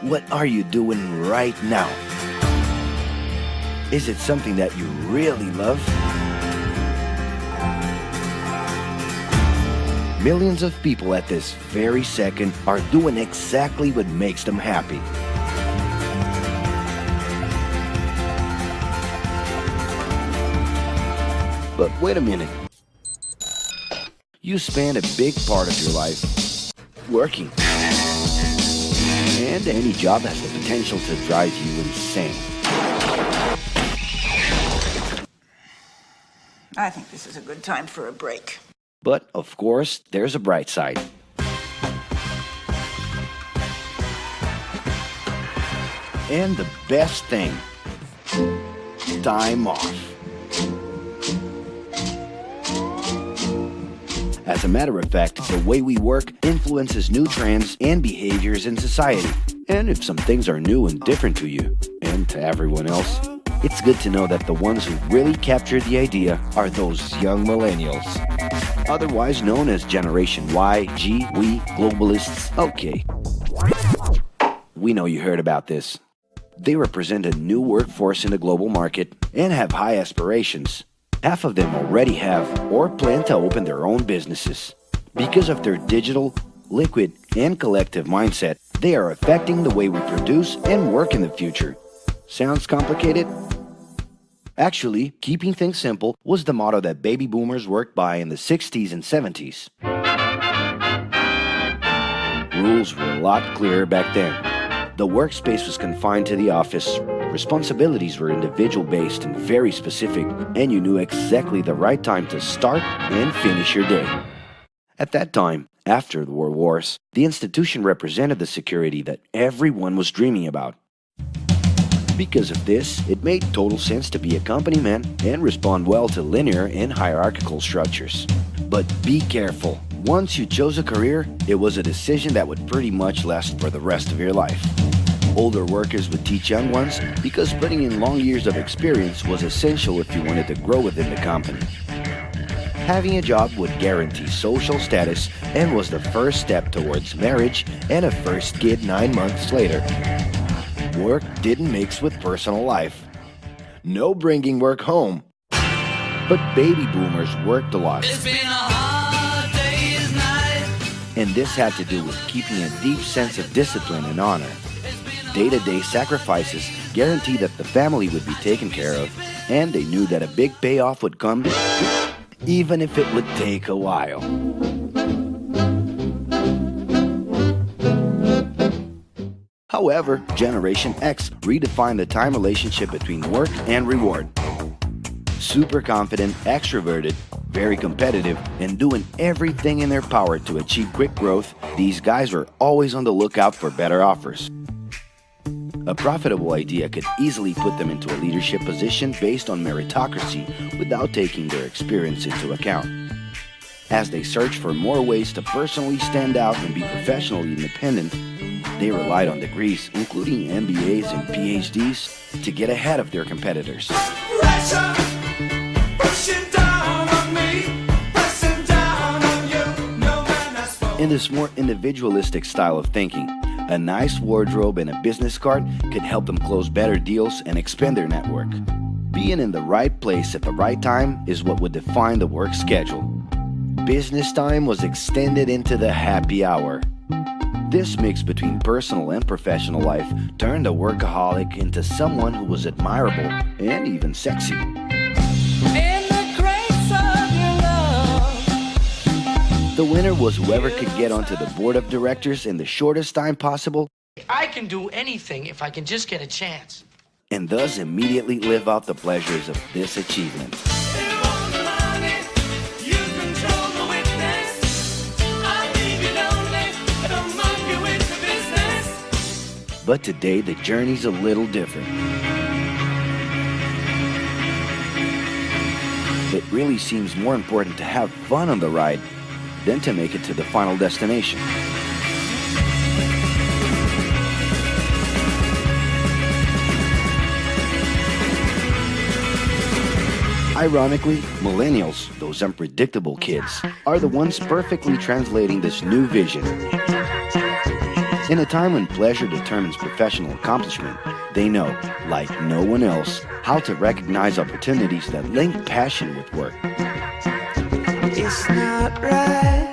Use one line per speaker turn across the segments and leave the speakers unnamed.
What are you doing right now? Is it something that you really love? Millions of people at this very second are doing exactly what makes them happy. But wait a minute. You spend a big part of your life working. And any job has the potential to drive you insane.
I think this is a good time for a break.
But, of course, there's a bright side. And the best thing, time off. As a matter of fact, the way we work influences new trends and behaviors in society. And if some things are new and different to you, and to everyone else, it's good to know that the ones who really captured the idea are those young millennials. Otherwise known as Generation Y, G, we, globalists. Okay. We know you heard about this. They represent a new workforce in the global market and have high aspirations. Half of them already have or plan to open their own businesses. Because of their digital, liquid, and collective mindset, they are affecting the way we produce and work in the future. Sounds complicated? Actually, keeping things simple was the motto that baby boomers worked by in the 60s and 70s. Rules were a lot clearer back then. The workspace was confined to the office, responsibilities were individual-based and very specific, and you knew exactly the right time to start and finish your day. At that time, after the World Wars, the institution represented the security that everyone was dreaming about. Because of this, it made total sense to be a company man and respond well to linear and hierarchical structures. But be careful. Once you chose a career, it was a decision that would pretty much last for the rest of your life. Older workers would teach young ones because putting in long years of experience was essential if you wanted to grow within the company. Having a job would guarantee social status and was the first step towards marriage and a first kid 9 months later. Work didn't mix with personal life. No bringing work home. But baby boomers worked a lot.
It's been a hard day's night.
And this had to do with keeping a deep sense of discipline and honor. Day-to-day sacrifices guaranteed that the family would be taken care of, and they knew that a big payoff would come, even if it would take a while. However, Generation X redefined the time relationship between work and reward. Super confident, extroverted, very competitive, and doing everything in their power to achieve quick growth, these guys were always on the lookout for better offers. A profitable idea could easily put them into a leadership position based on meritocracy without taking their experience into account. As they searched for more ways to personally stand out and be professionally independent, they relied on degrees, including MBAs and PhDs, to get ahead of their competitors.
Pressure, pushing down on me, pressing down on you. No man has spoken.
In this more individualistic style of thinking, a nice wardrobe and a business card could help them close better deals and expand their network. Being in the right place at the right time is what would define the work schedule. Business time was extended into the happy hour. This mix between personal and professional life turned a workaholic into someone who was admirable and even sexy.
In the grace of your love.
The winner was whoever could get onto the board of directors in the shortest time possible
I can do anything if I can just get a chance.
and thus immediately live out the pleasures of this achievement.
You want the money, you control the witness. I leave you lonely, don't monkey with the business.
But today the journey's a little different. It really seems more important to have fun on the ride than to make it to the final destination. Ironically, millennials, those unpredictable kids, are the ones perfectly translating this new vision. In a time when pleasure determines professional accomplishment, they know, like no one else, how to recognize opportunities that link passion with work.
It's not right,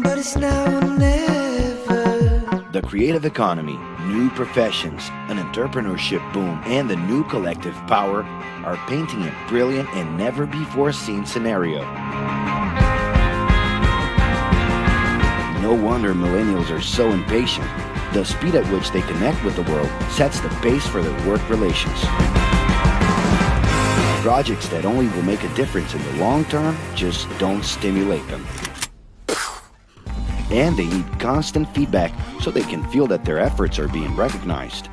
but it's now or never.
The creative economy, new professions, an entrepreneurship boom, and the new collective power are painting a brilliant and never-before-seen scenario. No wonder millennials are so impatient. The speed at which they connect with the world sets the pace for their work relations. Projects that only will make a difference in the long term just don't stimulate them. And they need constant feedback so they can feel that their efforts are being recognized.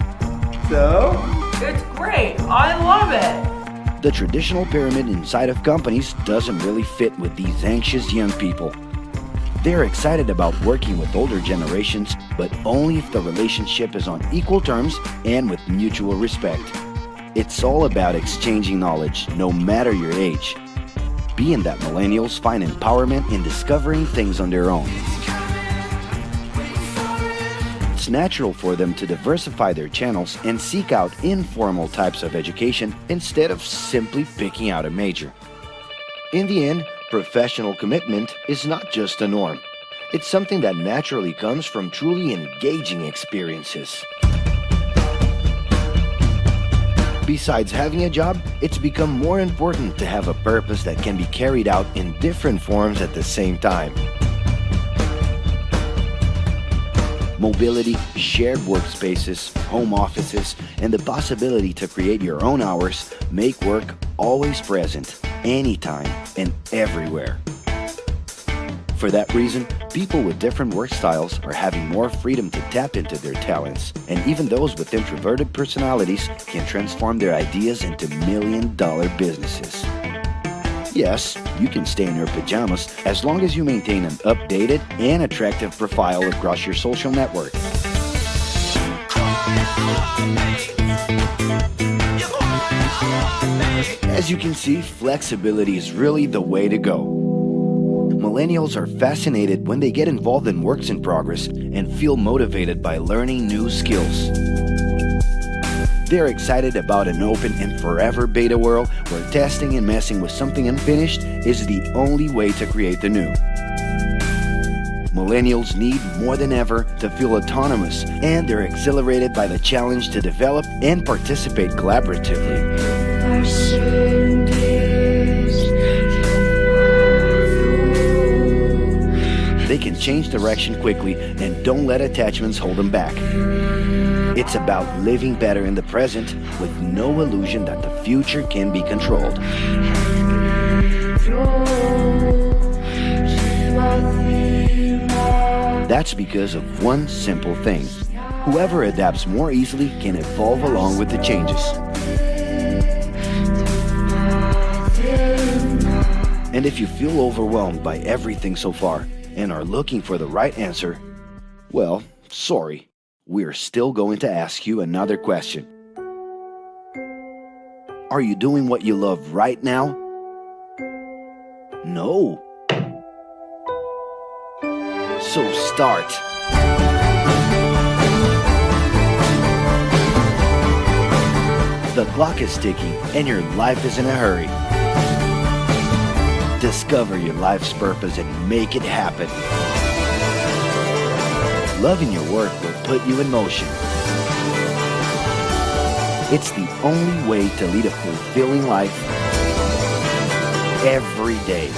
So?
It's great. I love it.
The traditional pyramid inside of companies doesn't really fit with these anxious young people. They're excited about working with older generations, but only if the relationship is on equal terms and with mutual respect. It's all about exchanging knowledge, no matter your age. Being that millennials find empowerment in discovering things on their own. It's natural for them to diversify their channels and seek out informal types of education instead of simply picking out a major. In the end, professional commitment is not just a norm. It's something that naturally comes from truly engaging experiences. Besides having a job, it's become more important to have a purpose that can be carried out in different forms at the same time. Mobility, shared workspaces, home offices, and the possibility to create your own hours make work always present, anytime and everywhere. For that reason, people with different work styles are having more freedom to tap into their talents, and even those with introverted personalities can transform their ideas into million-dollar businesses. Yes, you can stay in your pajamas as long as you maintain an updated and attractive profile across your social network. As you can see, flexibility is really the way to go. Millennials are fascinated when they get involved in works in progress and feel motivated by learning new skills. They're excited about an open and forever beta world where testing and messing with something unfinished is the only way to create the new. Millennials need more than ever to feel autonomous, and they're exhilarated by the challenge to develop and participate collaboratively. They can change direction quickly and don't let attachments hold them back. It's about living better in the present with no illusion that the future can be controlled. That's because of one simple thing. Whoever adapts more easily can evolve along with the changes. And if you feel overwhelmed by everything so far and are looking for the right answer, well, sorry. We're still going to ask you another question. Are you doing what you love right now? No. So start. The clock is ticking and your life is in a hurry. Discover your life's purpose and make it happen. Loving your work will put you in motion. It's the only way to lead a fulfilling life every day.